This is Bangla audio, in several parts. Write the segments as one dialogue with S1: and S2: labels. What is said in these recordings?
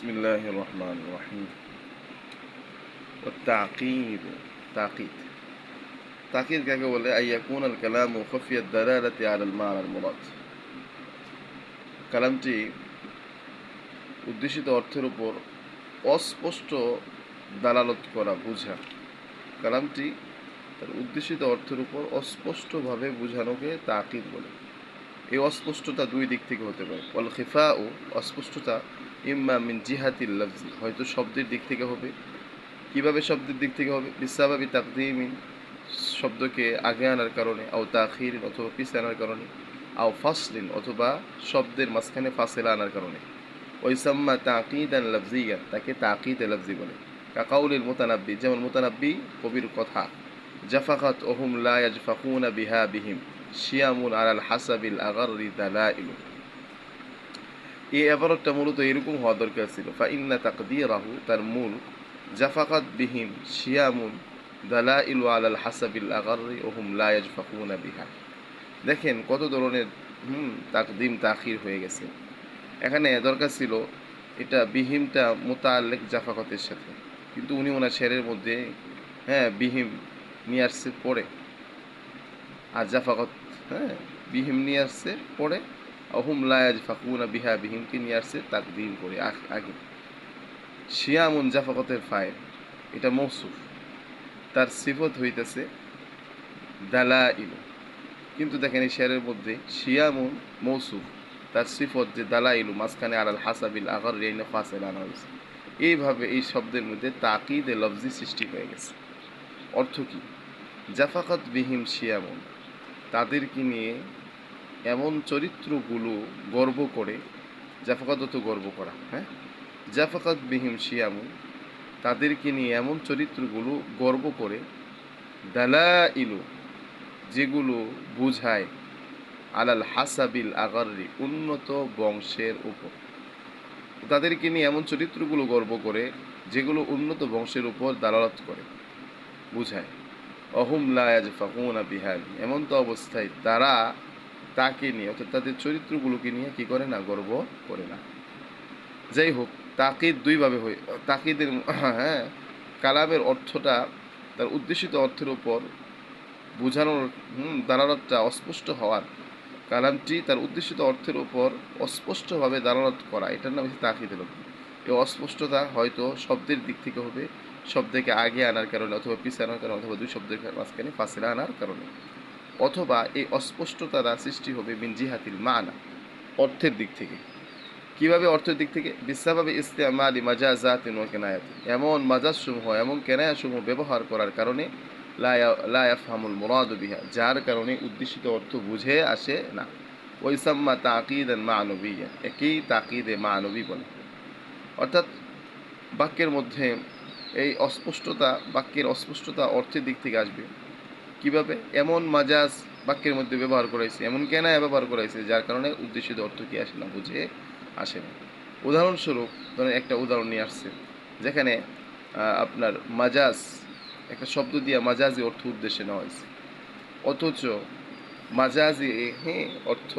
S1: بسم الله الرحمن الرحيم والتعقيد تعقيد تعقيد কাকে বলে أن يكون الكلام خفي الدلالة على المعنى المراد কালামটি উদ্দেশিত অর্থের উপর অস্পষ্ট দালালত করা বোঝা কালামটি তার উদ্দেশিত অর্থের উপর অস্পষ্টভাবে বোঝানোকে তাকিদ বলে। এই অস্পষ্টতা দুই দিক থেকে হতে পারে। ওয়াল খিফাউ অস্পষ্টতা ইম্মা মিন জিহাতিল লাফজি হয়তো শব্দের দিক থেকে হবে। কিভাবে শব্দের দিক থেকে হবে? বিসাবাবি তাকদিমিন শব্দকে আগে আনার কারণে, আও তাখিরিন অথবা পিছে আনার কারণে, আও ফাসলিন অথবা শব্দের মাঝখানে ফাসিলা আনার কারণে। ওইসাম্মা তাকিদান লাফজিয়ান তাকে তাকিদ লাফজি বলে। কাকাউলিল মুতানাব্বি যেমন মুতানাব্বি কবির কথা, জাফাকাত ওহুম লা ইয়াজফাকুনা বিহা বিহিম শিয়ামুন আলাল হাসাবিল আগাররি দালাইলু। এই এবারটা মূলত এরকম হওয়া দরকার ছিল। ফা ইন্না তাকদিরাহু তার মূল জাফাকাত বিহিম শিয়ামুন দালাইলু আলাল হাসাবিল আগাররি ওহুম লা ইয়াজফাকুনা বিহা। দেখেন কত ধরনের তাকদিম তাখির হয়ে গেছে। এখানে দরকার ছিল এটা বিহিমটা মোতাল্লেক জাফাকতের সাথে, কিন্তু উনি ওনার শেরের মধ্যে বিহিম নিয়ে আসছে পরে, আর জাফাকত বিহিম নিয়ে আসছে পরে। অহুম লায়াজ ফাকুনা বিহা বিহিমকে নিয়ে আসছে তাকদিম করে আগে। শিয়ামুন জাফাকতের ফাইল, এটা মৌসুফ, তার সিফত হইতেছে দালাইল। কিন্তু দেখেন এই শেরের মধ্যে শিয়ামুন মৌসুফ, তার সিফত যে দালাইলু মাঝখানে আলাল হাসাবিল আগার রেইনে ফাসেল আনা হয়েছে। এইভাবে এই শব্দের মধ্যে তাকিদে লফজি সৃষ্টি হয়ে গেছে। অর্থ কি? জাফাকাত বিহিম শিয়ামুন তাদেরকে নিয়ে এমন চরিত্রগুলো গর্ব করে, জাফাকাত তো গর্ব করা, জাফাকাত বিহিম শিয়ামুন তাদেরকে নিয়ে এমন চরিত্রগুলো গর্ব করে, দালাইলু যেগুলো বুঝায় আলাল হাসাবিল আগাররি উন্নত বংশের উপর। তাদেরকে নিয়ে এমন চরিত্রগুলো গর্ব করে যেগুলো উন্নত বংশের উপর দালালত করে, বুঝায়। অহুম লা ইয়াজফাকুনা বিহা এমন তো অবস্থায় তারা তাকে নিয়ে অর্থাৎ তাদের চরিত্রগুলোকে নিয়ে কি করে না, গর্ব করে না। যাই হোক, তাকিদ দুইভাবে হয়। তাকিদের কালামের অর্থটা তার উদ্দেশিত অর্থের উপর বোঝানোর দালালতটা অস্পষ্ট হওয়ার, কালামটি তার উদ্দেশিত অর্থের উপর অস্পষ্টভাবে দালালত করা, এটার নাম হচ্ছে তাকিদ লফজি। এই অস্পষ্টতা হয়তো শব্দের দিক থেকে হবে, শব্দকে আগে আনার কারণে অথবা পিছিয়ে আনার কারণে অথবা দুই শব্দের মাঝখানে ফাসিলা আনার কারণে, অথবা এই অস্পষ্টতার সৃষ্টি হবে মিন জিহাতিল মানা অর্থের দিক থেকে। কিভাবে অর্থের দিক থেকে? বিসাবাবে ইস্তেমালি মাজাজাতিন ওয়া কেনায়াতিন এমন মাজাজসমূহ এমন কেনায়াসমূহ ব্যবহার করার কারণে লা ইয়াফহামুল মুরাদু বিহা যার কারণে উদ্দেশিত অর্থ বুঝে আসে না। ওইসাম্মা তাকিদান মানবিয়া একই তাকিদে মানবী বলে। অর্থাৎ বাক্যের মধ্যে এই অস্পষ্টতা, বাক্যের অস্পষ্টতা অর্থের দিক থেকে আসবে। কিভাবে? এমন মাজাজ বাক্যের মধ্যে ব্যবহার করাইছে, এমন কেনায়া ব্যবহার করাইছে যার কারণে উদ্দেশিত অর্থ কি আসে না, বুঝে আসে না। উদাহরণস্বরূপ ধরেন একটা উদাহরণ নিয়ে আসছে যেখানে আপনার মাজাজ একটা শব্দ দিয়ে মাজাজি অর্থ উদ্দেশ্যে নেওয়া হয়েছে, অথচ মাজাজি অর্থ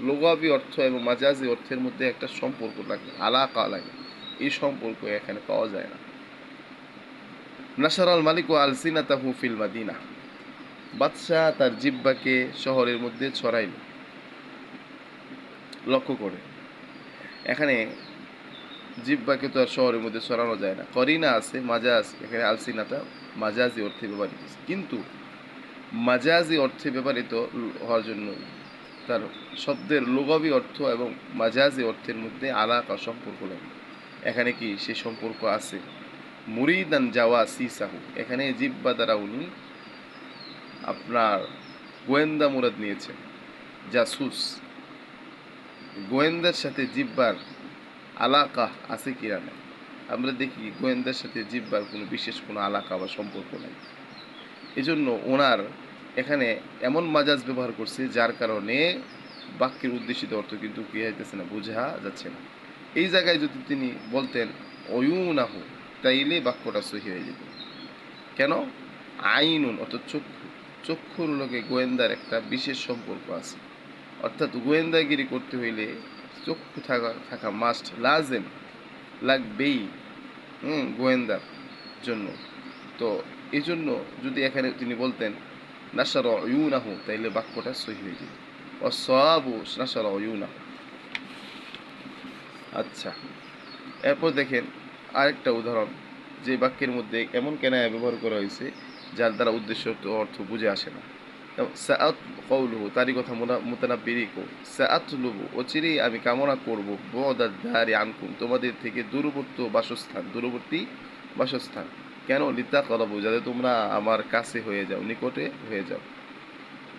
S1: লুগাবি অর্থ এবং মাজাজি অর্থের মধ্যে একটা সম্পর্ক লাগে, আলাকা লাগে। এই সম্পর্ক এখানে পাওয়া যায় না। নাসারাল মালিক ও আলসিনাতাহু ফিল মাদিনা বাদশাহ তার জিব্বাকে শহরের মধ্যে ছড়াইল। লক্ষ্য করে এখানে জিব্বাকে তো আর শহরের মধ্যে ছড়ানো যায় না, করিনা আছে মাজাজ, এখানে আলসিনাতা মাজাজি অর্থে ব্যবহৃত, কিন্তু মাজাজি অর্থে ব্যবহৃত হওয়ার জন্য তার শব্দের লুগাবি অর্থ এবং মাজাজি অর্থের মধ্যে আলাকা সম্পর্ক লাগে। এখানে কি সে সম্পর্ক আছে? মুরিদান যাওয়া সিসাহু এখানে জিব্বা দ্বারা উনি আপনার গোয়েন্দা মুরাদ নিয়েছেন, জাসুস। গোয়েন্দার সাথে জিব্বার আলাকা আছে কিনা না? আমরা দেখি গোয়েন্দার সাথে জিব্বার কোনো বিশেষ কোনো আলাকা বা সম্পর্ক নাই। এজন্য ওনার এখানে এমন মাজাজ ব্যবহার করছে যার কারণে বাক্যের উদ্দেশিত অর্থ কিন্তু কি হইতেছে না, বোঝা যাচ্ছে না। এই জায়গায় যদি তিনি বলতেন অয়ুনাহু তাইলে বাক্যটা সহি হয়ে যেত। কেন? আইনুন অর্থাৎ চক্ষু, চক্ষুর লোকে গোয়েন্দার একটা বিশেষ সম্পর্ক আছে। অর্থাৎ গোয়েন্দাগিরি করতে হইলে চক্ষু থাকা মাস্ট লাজেম। লাগবেই, গোয়েন্দার জন্য। তো এই জন্য যদি এখানে তিনি বলতেন নাসার অয়ুনাহু, তাইলে বাক্যটা সহি হয়ে যেত। অসাবু নাসার অয়ুনাহু। আচ্ছা, এরপর দেখেন আরেকটা উদাহরণ, যে বাক্যের মধ্যে এমন কেনায়া ব্যবহার করা হয়েছে যার দ্বারা উদ্দেশ্য অর্থ বুঝে আসে না। সাআত কওলুহু, তারই কথা মুতানাব্বিরই কো, সাআতলুবু, অচিরেই আমি কামনা করব, বু'দাদ দারি আনকুম, তোমাদের থেকে দূরবর্তী বাসস্থান। কেন? লিতাকরাবু, যাতে তোমরা আমার কাছে হয়ে যাও, নিকটে হয়ে যাও।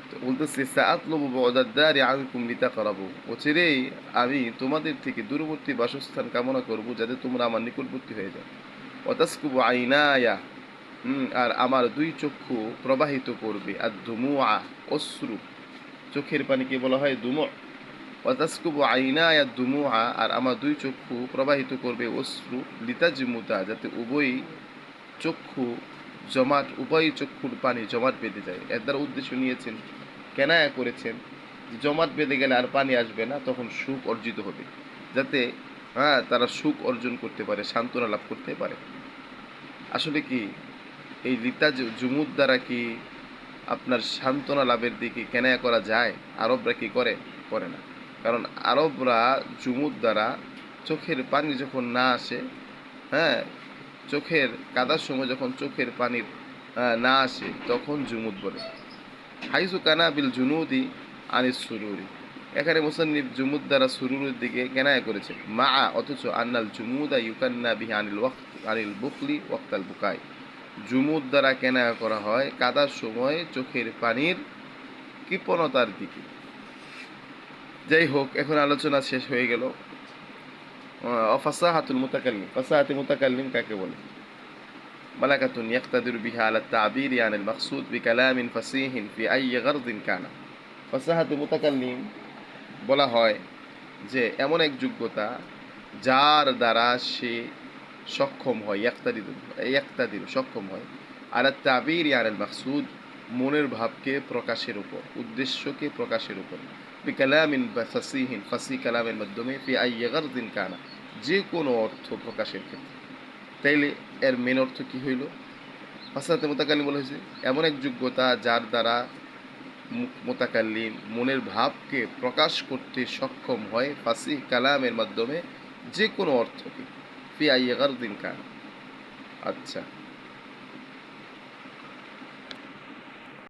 S1: তো বলতেছে সাআতলুবু বু'দাদ দারি আনকুম লিতাকরাবু, অচিরেই আমি তোমাদের থেকে দূরবর্তী বাসস্থান কামনা করব, যাতে তোমরা আমার নিকটবর্তী হয়ে যাও। ওয়াতাসকুবু আইনায়া, আর আমার দুই চক্ষু প্রবাহিত করবে, আর দুমুআ, অশ্রু, চোখের পানিকে বলা হয় দুমু। ওয়াতাসকুবু আইনায়া দুমুআ, আর আমার দুই চক্ষু প্রবাহিত করবে অশ্রু, লিতাজমুদা, যাতে উভয় চক্ষুর পানি জমাট বেঁধে যায়। এর দ্বারা উদ্দেশ্য নিয়েছেন, কেনায়া করেছেন, জমাট বেঁধে গেলে আর পানি আসবে না, তখন সুখ অর্জিত হবে, যাতে তারা সুখ অর্জন করতে পারে, সান্ত্বনা লাভ করতে পারে। আসলে কি এই জুমুদ দ্বারা কি আপনার সান্ত্বনা লাভের দিকে কেনায়া করা যায়? আরবরা কি করে? করে না। কারণ আরবরা জুমুদ দ্বারা চোখের পানি যখন না আসে, হ্যাঁ, চোখের কাদার সময় যখন চোখের পানির না আসে, তখন জুমুদ বলে। হাইসু কানা বিল জুনুদি আনিস সুরুরি, এখানে মুসান্নিফ জুমুদ দ্বারা সুরুরের দিকে কেনায়া করেছে, মা, অথচ আন্নাল জুমুদা ইউকান্না বিহি আনিল বুখলি ওয়াক্তাল বুকাই, জুমুদ দ্বারা কেনায়া করা হয় কাদার সময় চোখের পানির কৃপণতার দিকে। যাই হোক, এখন আলোচনা শেষ হয়ে গেল। ফাসাহাতুল মুতাকাল্লিম, ফাসাহাতুল মুতাকাল্লিম কাকে বলে? মালাকাতুন ইয়াক্তাদিরু বিহা আলা তা'বীরি আনিল মাকসুদ বিকালামিন ফাসীহিন ফি আইয়ি গারদিন কানা। ফাসাহাতুল মুতাকাল্লিম বলা হয় যে এমন এক যোগ্যতা যার দ্বারা সে সক্ষম হয়, ইয়াক্তাদিরু সক্ষম হয়, আলা তা'বীরি আনিল মাকসুদ, মনের ভাবকে প্রকাশের উপর, উদ্দেশ্যকে প্রকাশের উপর, বিকালামিন ফাসীহিন, ফাসী কালামের মাধ্যমে, ফি আইয়ি গারদিন কানা, যে কোনো অর্থ প্রকাশের ক্ষেত্রে। তাইলে এর মেন অর্থ কি হইল? ফাসাহাতে মুতাকাল্লিম বলা হয়েছে এমন এক যোগ্যতা যার দ্বারা মুতাকাল্লিম মনের ভাবকে প্রকাশ করতে সক্ষম হয় ফাসিহ কালামের মাধ্যমে, যে কোনো অর্থকে, ফি আইয়ি গারদিন কান। আচ্ছা।